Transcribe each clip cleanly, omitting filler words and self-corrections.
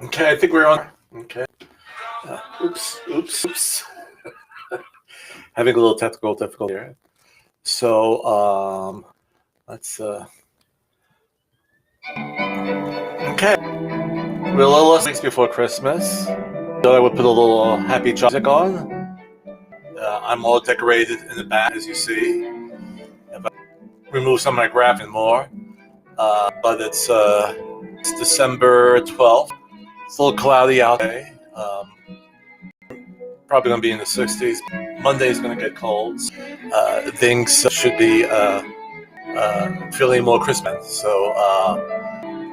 Okay, I think we're on. Okay. Oops. Having a little technical difficulty here. So, let's, okay. We're a little less weeks before Christmas. So I would put a little happy music on. I'm all decorated in the back, as you see. If I remove some of my graphic more. But it's December 12th. It's a little cloudy out today. Probably going to be in the 60s. Monday's going to get cold. Things should be feeling more Christmas. So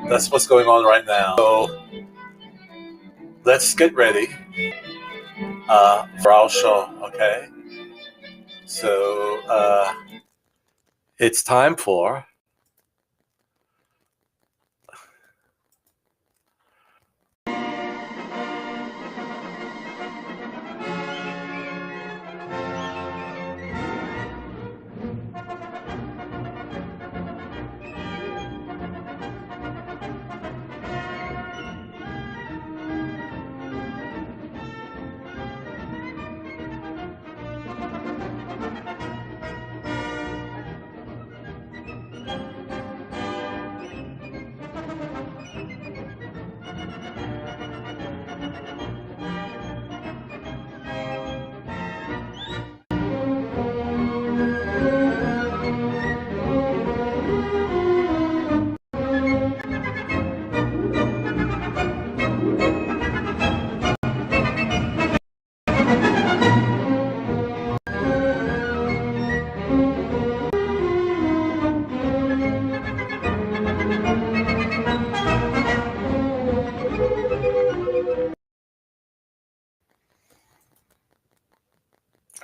that's what's going on right now. So let's get ready for our show, okay? So it's time for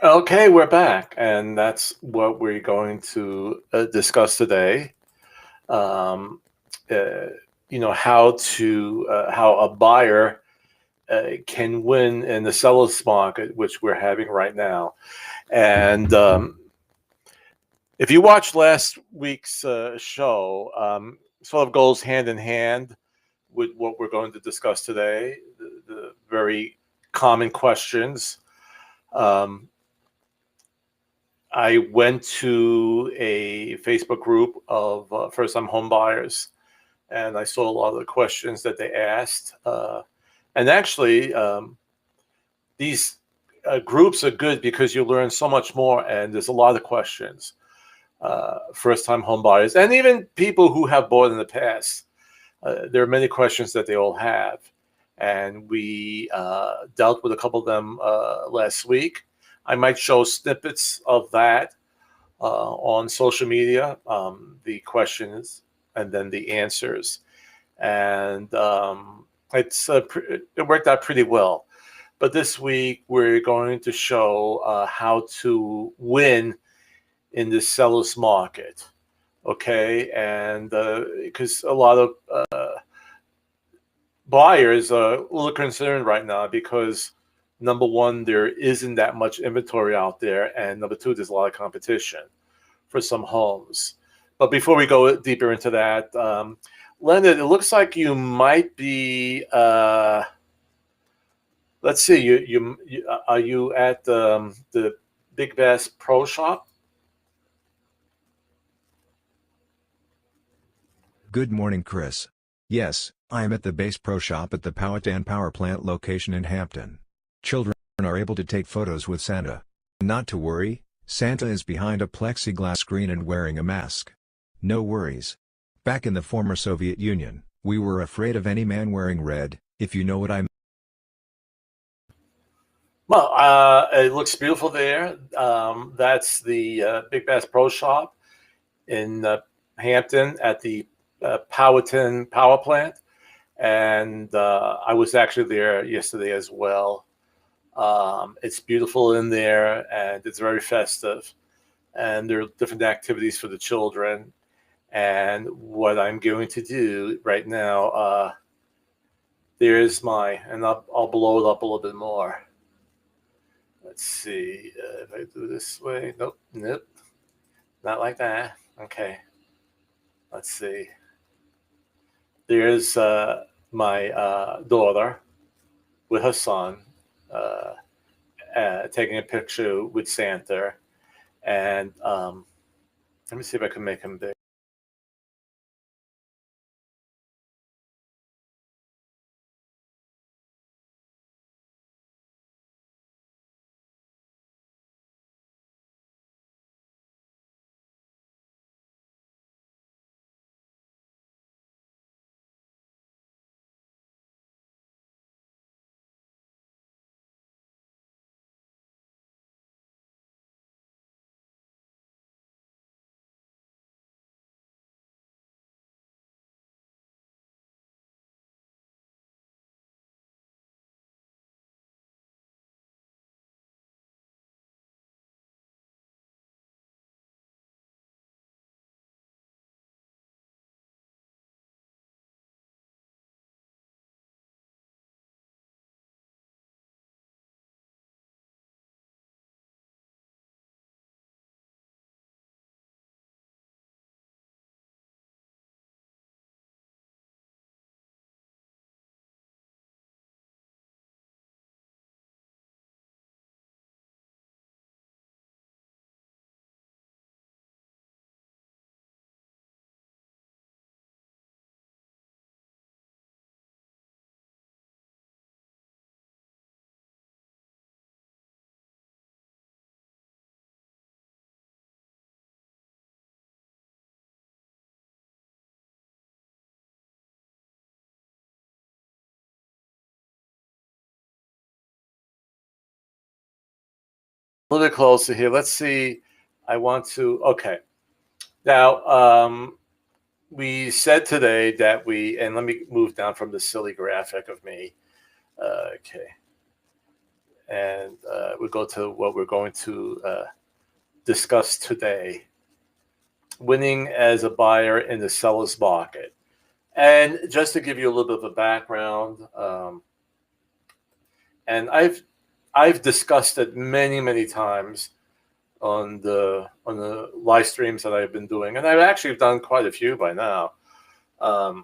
okay, we're back, and that's what we're going to discuss today. Um, uh, how a buyer can win in the seller's market, which we're having right now. And if you watched last week's show, sort of goes hand in hand with what we're going to discuss today. The very common questions. Um, I went to a Facebook group of first-time home buyers, and I saw a lot of the questions that they asked. And actually, these groups are good because you learn so much more, and there's a lot of questions. First-time home buyers, and even people who have bought in the past. There are many questions that they all have, and we dealt with a couple of them last week. I might show snippets of that on social media, the questions and then the answers, and it worked out pretty well. But this week we're going to show how to win in the seller's market. Okay, and because a lot of buyers are a little concerned right now because number one, there isn't that much inventory out there, and number two, there's a lot of competition for some homes. But before we go deeper into that, Leonard, it looks like you might be. Let's see, you are you at the Big Bass Pro Shop? Good morning, Chris. Yes, I am at the Bass Pro Shop at the Powhatan Power Plant location in Hampton. Children are able to take photos with Santa. Not to worry, Santa is behind a plexiglass screen and wearing a mask. No worries. Back in the former Soviet Union, we were afraid of any man wearing red, if you know what I mean. Well, it looks beautiful there. That's the Big Bass Pro Shop in Hampton at the Powhatan Power Plant, and I was actually there yesterday as well. It's beautiful in there, and it's very festive, and there are different activities for the children. And what I'm going to do right now, there's and I'll blow it up a little bit more. Let's see if I do this way. Nope, not like that. Okay, let's see. There's my daughter with her son uh, taking a picture with Santa, and let me see if I can make him big. A little bit closer here. Let's see. I want to. Okay. Now, we said today that and let me move down from the silly graphic of me. Okay. And we go to what we're going to discuss today, winning as a buyer in the seller's market. And just to give you a little bit of a background, and I've discussed it many times on the live streams that I've been doing, and I've actually done quite a few by now. But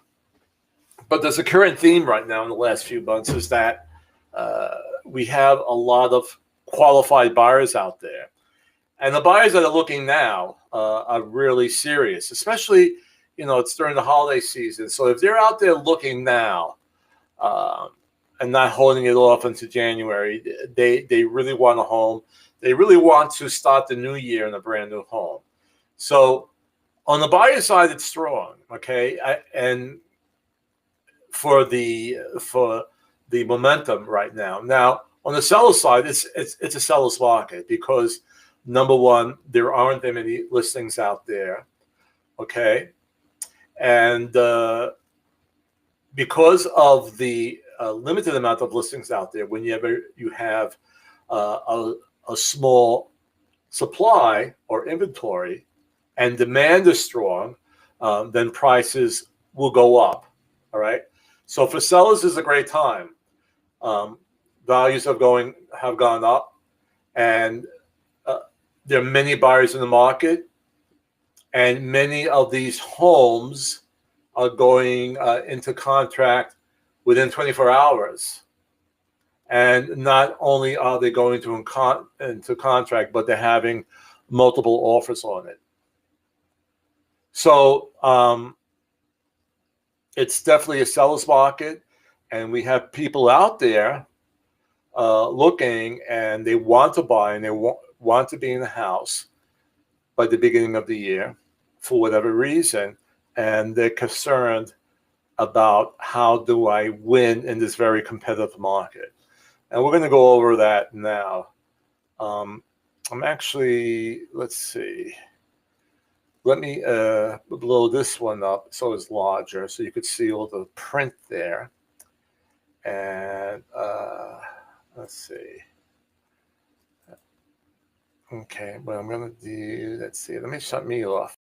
there's a current theme right now in the last few months is that we have a lot of qualified buyers out there, and the buyers that are looking now are really serious, especially it's during the holiday season. So if they're out there looking now and not holding it off into January, they really want a home. They really want to start the new year in a brand new home. So on the buyer side, it's strong, okay, and for the momentum right now. Now on the seller side, it's a seller's market because number one, there aren't that many listings out there, okay, and because of the limited amount of listings out there, whenever you have a small supply or inventory and demand is strong, then prices will go up. All right. So for sellers, is a great time. Values have gone up, and there are many buyers in the market, and many of these homes are going into contract within 24 hours. And not only are they going into contract, but they're having multiple offers on it. So it's definitely a seller's market, and we have people out there looking, and they want to buy, and they want to be in the house by the beginning of the year for whatever reason, and they're concerned about how do I win in this very competitive market. And we're going to go over that now. I'm actually, let's see. Let me blow this one up so it's larger so you could see all the print there. And let's see. Okay, what I'm going to do, let's see. Let me shut me off.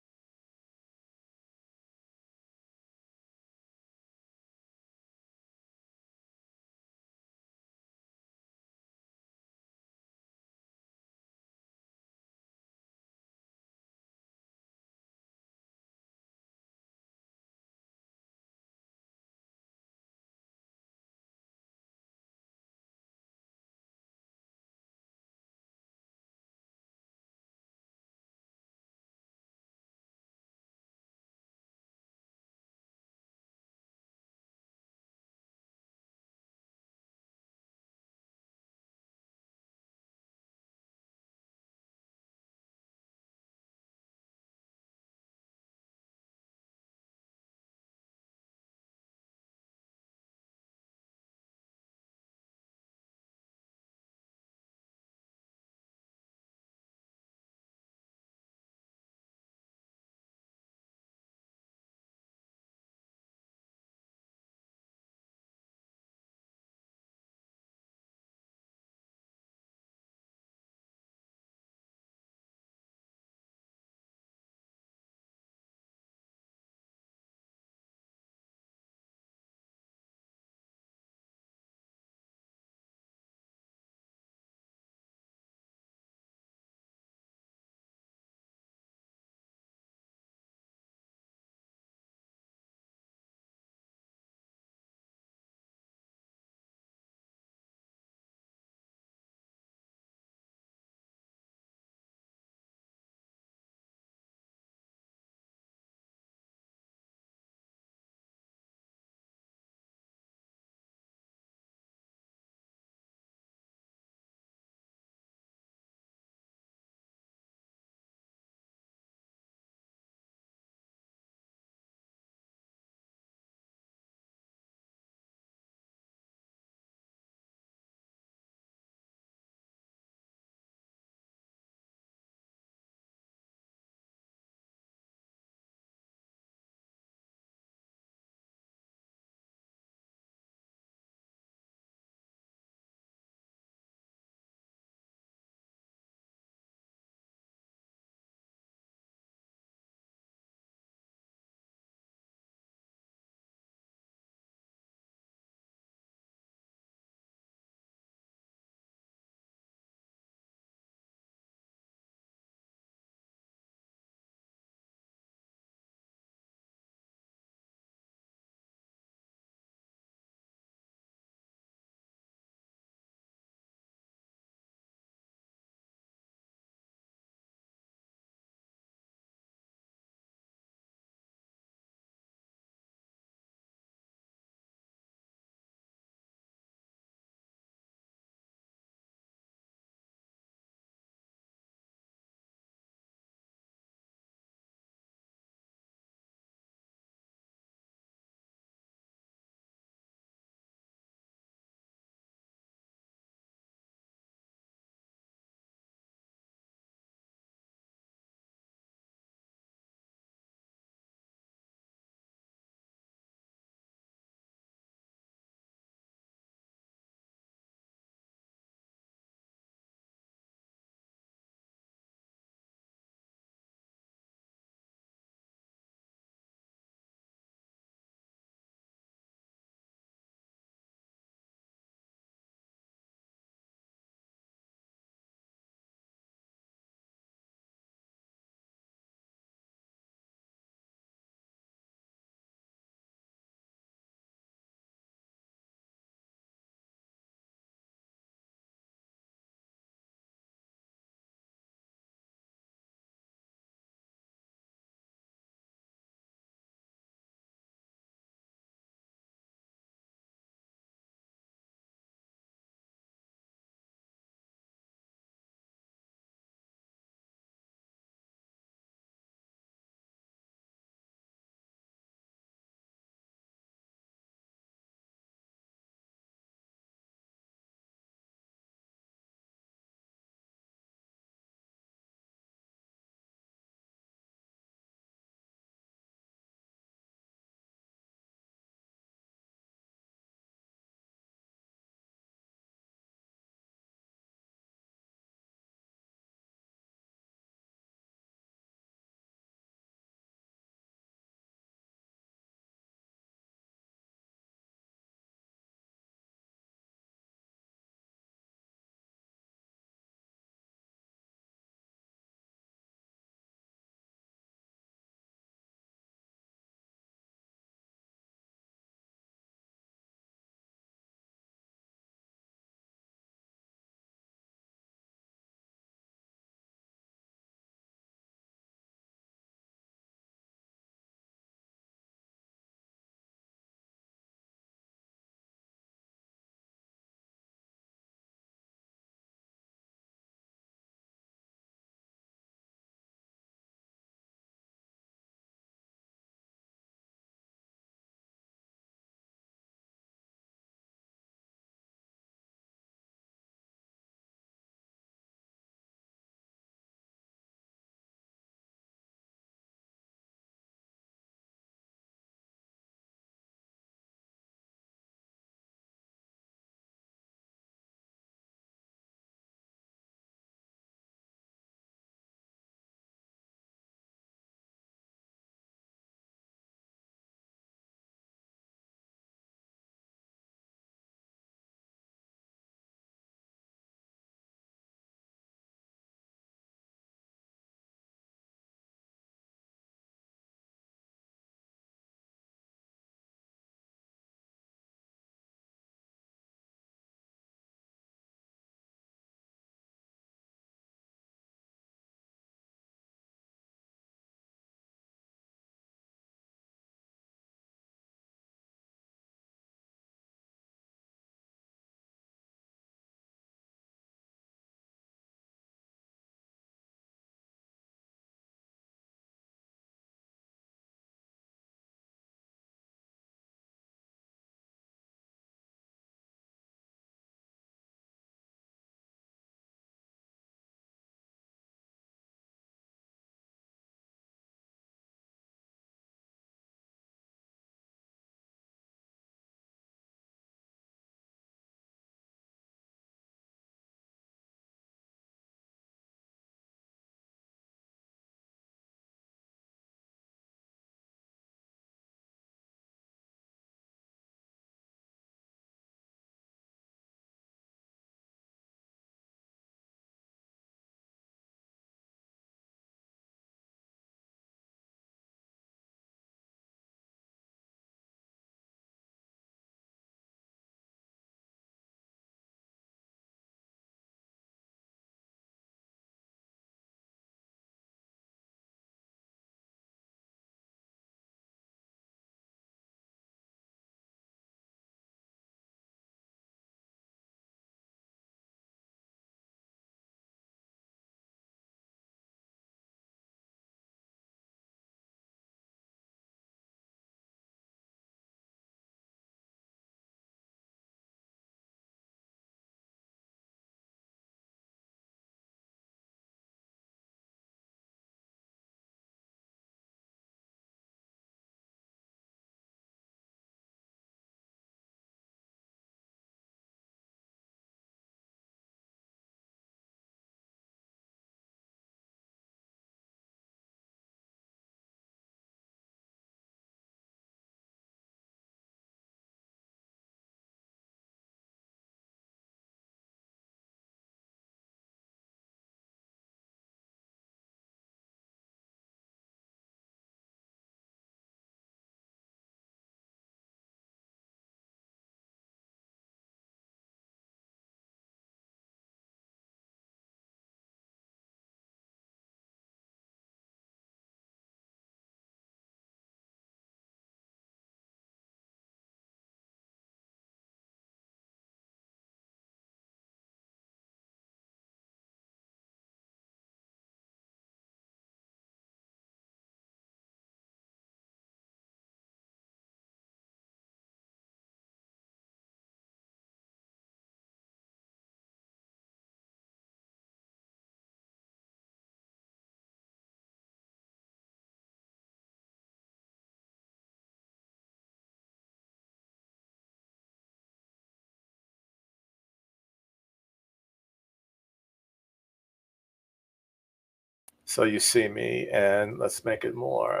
so you see me, and let's make it more,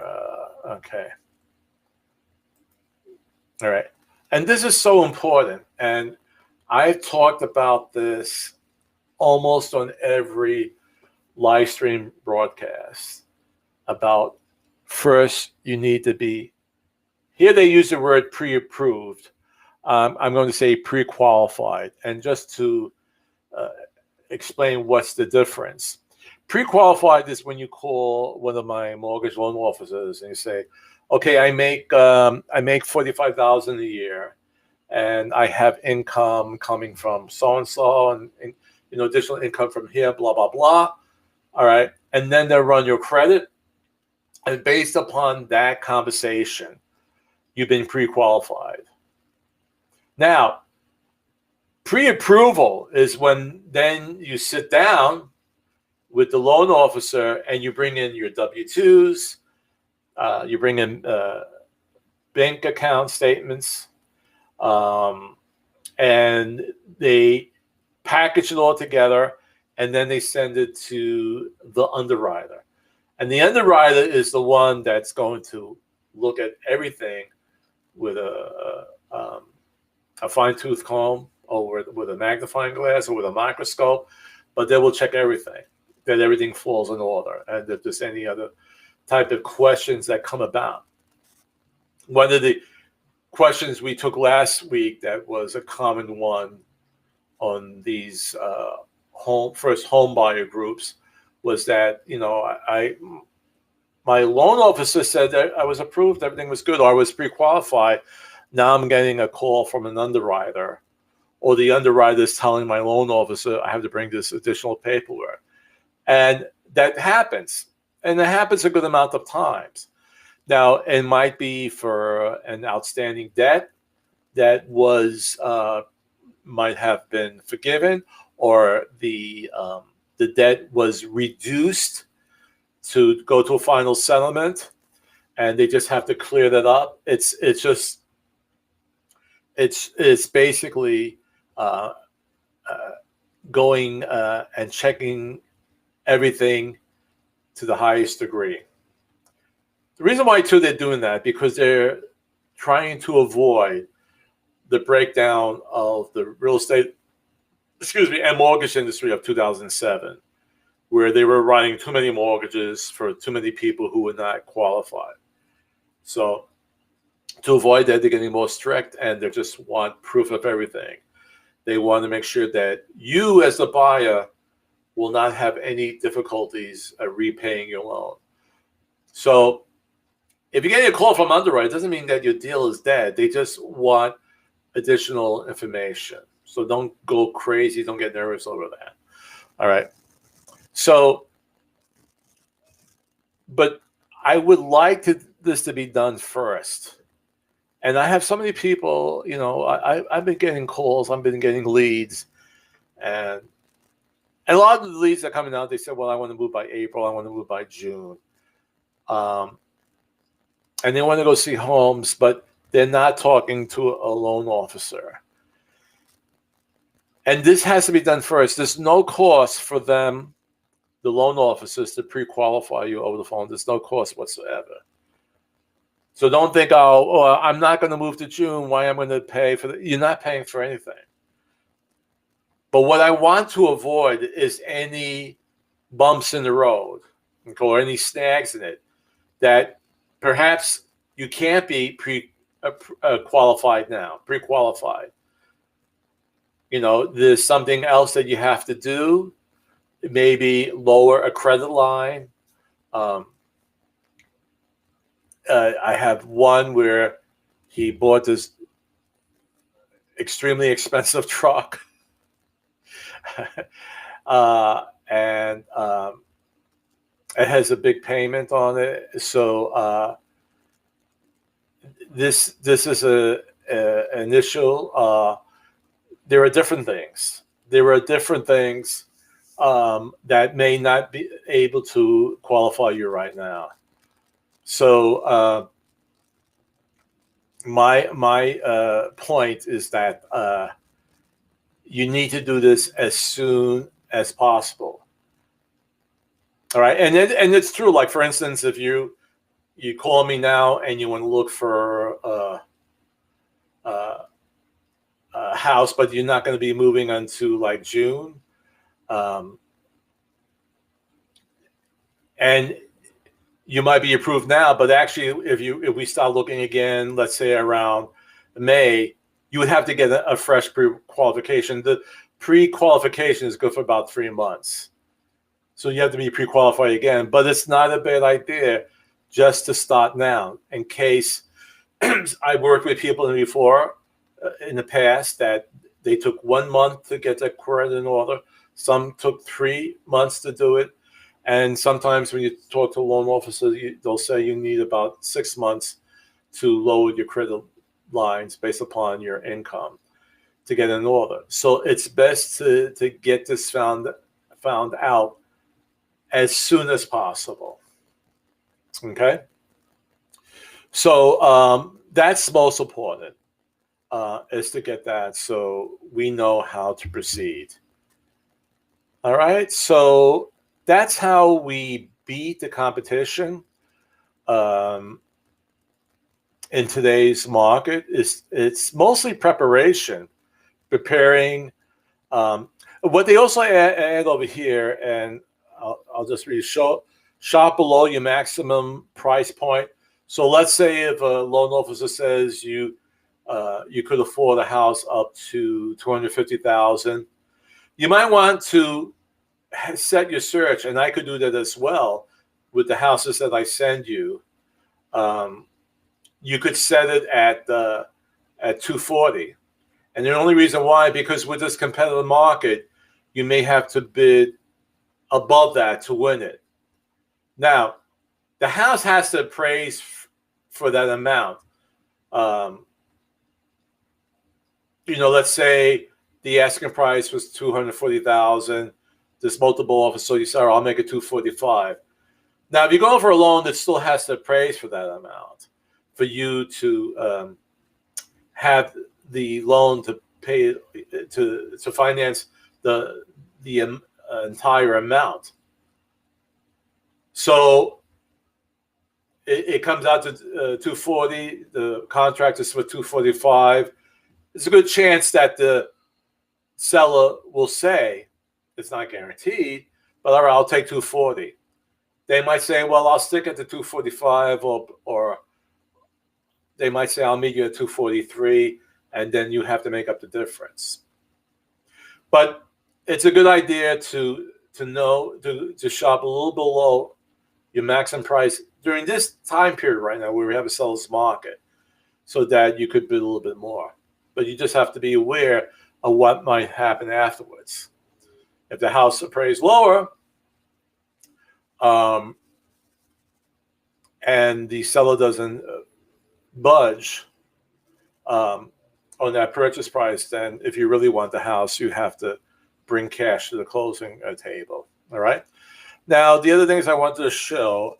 okay. All right. And this is so important. And I've talked about this almost on every live stream broadcast about first, you need to be, here they use the word pre-approved. I'm going to say pre-qualified. And just to explain what's the difference. Pre-qualified is when you call one of my mortgage loan officers and you say, okay, I make $45,000 a year, and I have income coming from so and so, and additional income from here, blah blah blah. All right, and then they run your credit, and based upon that conversation, you've been pre-qualified. Now, pre-approval is when then you sit down with the loan officer and you bring in your W-2s, you bring in bank account statements, and they package it all together, and then they send it to the underwriter. And the underwriter is the one that's going to look at everything with a fine-tooth comb, or with a magnifying glass, or with a microscope, but they will check everything, that everything falls in order, and if there's any other type of questions that come about. One of the questions we took last week that was a common one on these first home buyer groups was that, my loan officer said that I was approved, everything was good, or I was pre-qualified. Now I'm getting a call from an underwriter, or the underwriter is telling my loan officer I have to bring this additional paperwork. And that happens. And it happens a good amount of times. Now, it might be for an outstanding debt that was might have been forgiven, or the debt was reduced to go to a final settlement, and they just have to clear that up. It's basically going and checking everything to the highest degree. The reason why, too, they're doing that, because they're trying to avoid the breakdown of the real estate, and mortgage industry of 2007, where they were writing too many mortgages for too many people who were not qualified. So to avoid that, they're getting more strict, and they just want proof of everything. They want to make sure that you, as the buyer, will not have any difficulties repaying your loan. So if you're getting a call from underwriter, it doesn't mean that your deal is dead. They just want additional information. So don't go crazy. Don't get nervous over that. All right. So, but I would like this to be done first. And I have so many people, I've been getting calls, I've been getting leads, and a lot of the leads that are coming out, they say, well, I want to move by April, I want to move by June. And they want to go see homes, but they're not talking to a loan officer. And this has to be done first. There's no cost for them, the loan officers, to pre-qualify you over the phone. There's no cost whatsoever. So don't think, I'm not going to move to June. Why am I going to pay for that? You're not paying for anything. But what I want to avoid is any bumps in the road, or any snags in it, that perhaps you can't be qualified now, pre-qualified. There's something else that you have to do. Maybe lower a credit line. I have one where he bought this extremely expensive truck, and it has a big payment on it. So this is an initial. There are different things. That may not be able to qualify you right now. So my point is that you need to do this as soon as possible. All right, and it's true. Like for instance, if you call me now and you want to look for a house, but you're not going to be moving until like June, um, and you might be approved now, but actually, if we start looking again, let's say around May, you would have to get a fresh pre-qualification. The pre-qualification is good for about 3 months, so you have to be pre-qualified again. But it's not a bad idea just to start now, in case I've worked with people before in the past that they took 1 month to get their credit in order. Some took 3 months to do it. And sometimes when you talk to a loan officer, they'll say you need about 6 months to load your credit lines based upon your income to get in order. So it's best to get this found out as soon as possible. Okay? So that's most important, is to get that so we know how to proceed. All right? So that's how we beat the competition in today's market. It's mostly preparation, preparing. What they also add over here, and I'll just read: shop below your maximum price point. So let's say if a loan officer says you could afford a house up to $250,000, you might want to set your search, and I could do that as well with the houses that I send you. You could set it at 240, and the only reason why, because with this competitive market, you may have to bid above that to win it. Now, the house has to appraise for that amount. Let's say the asking price was $240,000. This multiple offer, so you say, "Oh, I'll make it 245." Now, if you're going for a loan that still has to appraise for that amount, for you to have the loan to pay to finance the entire amount. So it comes out to 240. The contract is for 245. There's a good chance that the seller will say, it's not guaranteed, but all right, I'll take 240. They might say, well, I'll stick at the 245, or they might say, I'll meet you at 243, and then you have to make up the difference. But it's a good idea to shop a little below your maximum price during this time period right now where we have a seller's market, so that you could bid a little bit more. But you just have to be aware of what might happen afterwards. If the house appraised lower, and the seller doesn't budge on that purchase price, then if you really want the house, you have to bring cash to the closing table. All right. Now, the other things I wanted to show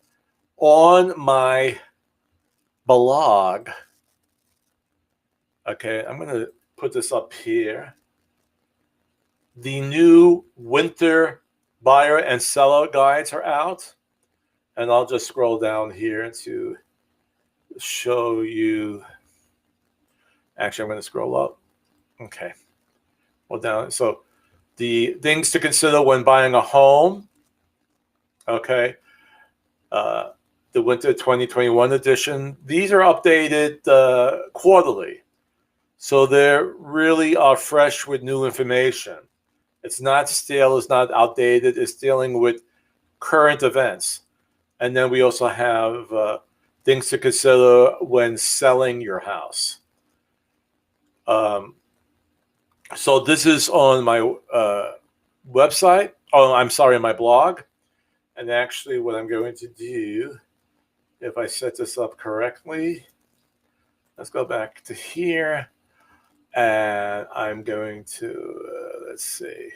on my blog. Okay, I'm going to put this up here. The new winter buyer and seller guides are out. And I'll just scroll down here to show you. Actually, I'm going to scroll up. Okay. Well, down. So the things to consider when buying a home. Okay. The winter 2021 edition. These are updated quarterly. So they really are fresh with new information. It's not stale, it's not outdated, it's dealing with current events. And then we also have things to consider when selling your house. So this is on my website. Oh, I'm sorry, on my blog. And actually what I'm going to do, if I set this up correctly, let's go back to here. And I'm going to, let's see.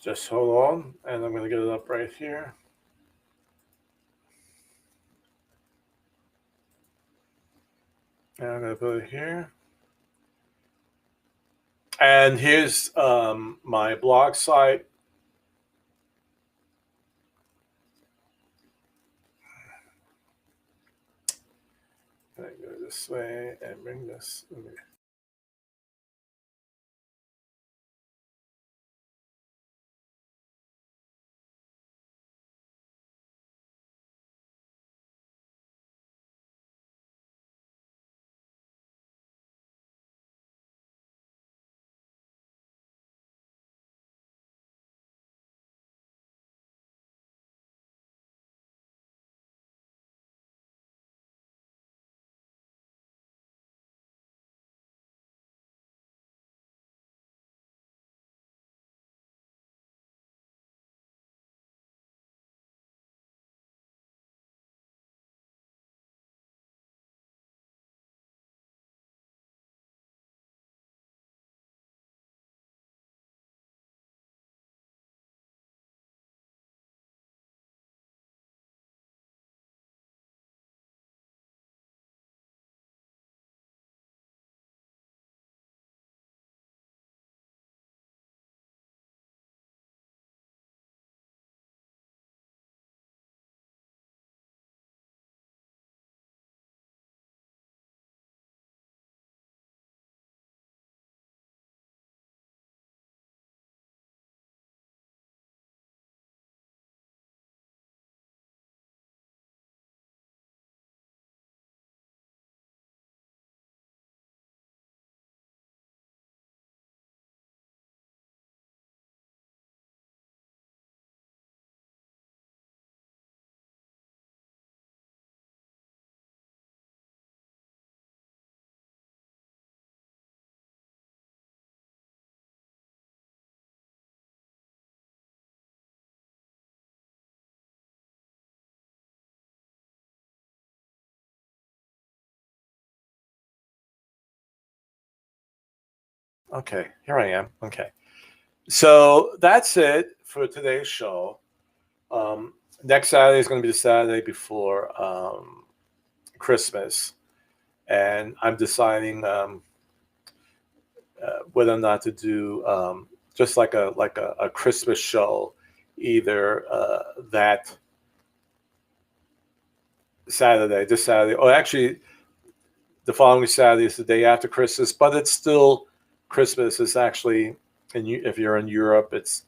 Just hold on, and I'm going to get it up right here. And I'm going to put it here. And here's my blog site. Can I go this way and bring this? Okay, here I am. Okay. So that's it for today's show. Next Saturday is going to be the Saturday before Christmas, and I'm deciding whether or not to do just like a Christmas show, either that Saturday, this Saturday, or actually the following Saturday is the day after Christmas, but it's still Christmas. It's actually, if you're in Europe, it's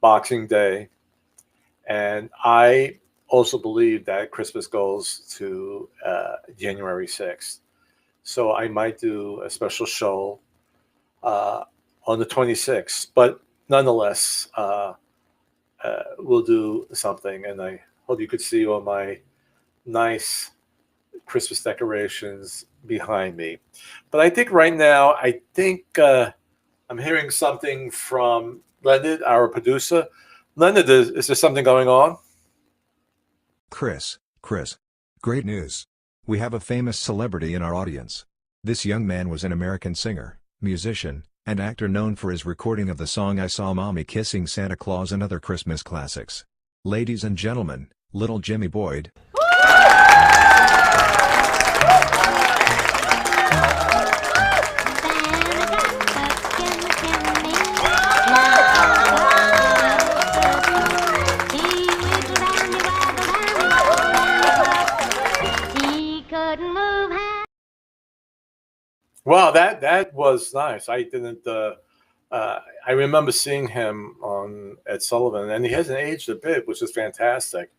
Boxing Day. And I also believe that Christmas goes to January 6th. So I might do a special show on the 26th. But nonetheless, we'll do something. And I hope you could see all my nice Christmas decorations behind me. But I think right now, I'm hearing something from Leonard, our producer. Leonard, is there something going on? Chris, great news. We have a famous celebrity in our audience. This young man was an American singer, musician, and actor known for his recording of the song I Saw Mommy Kissing Santa Claus and other Christmas classics. Ladies and gentlemen, little Jimmy Boyd. Wow, that was nice. I didn't. I remember seeing him on Ed Sullivan, and he hasn't aged a bit, which is fantastic.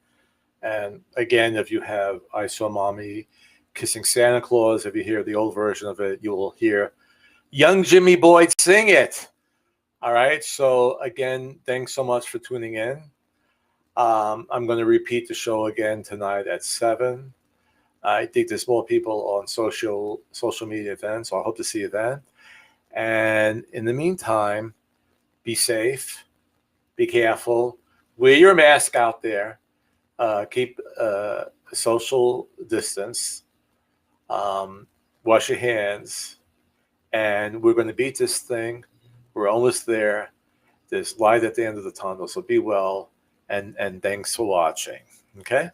And again, if you have "I Saw Mommy Kissing Santa Claus," if you hear the old version of it, you will hear young Jimmy Boyd sing it. All right. So again, thanks so much for tuning in. I'm going to repeat the show again tonight at 7. I think there's more people on social media then, so I hope to see you then. And in the meantime, be safe, be careful, wear your mask out there, keep social distance, wash your hands, and we're going to beat this thing. We're almost there, There's light at the end of the tunnel. So be well, and thanks for watching. Okay.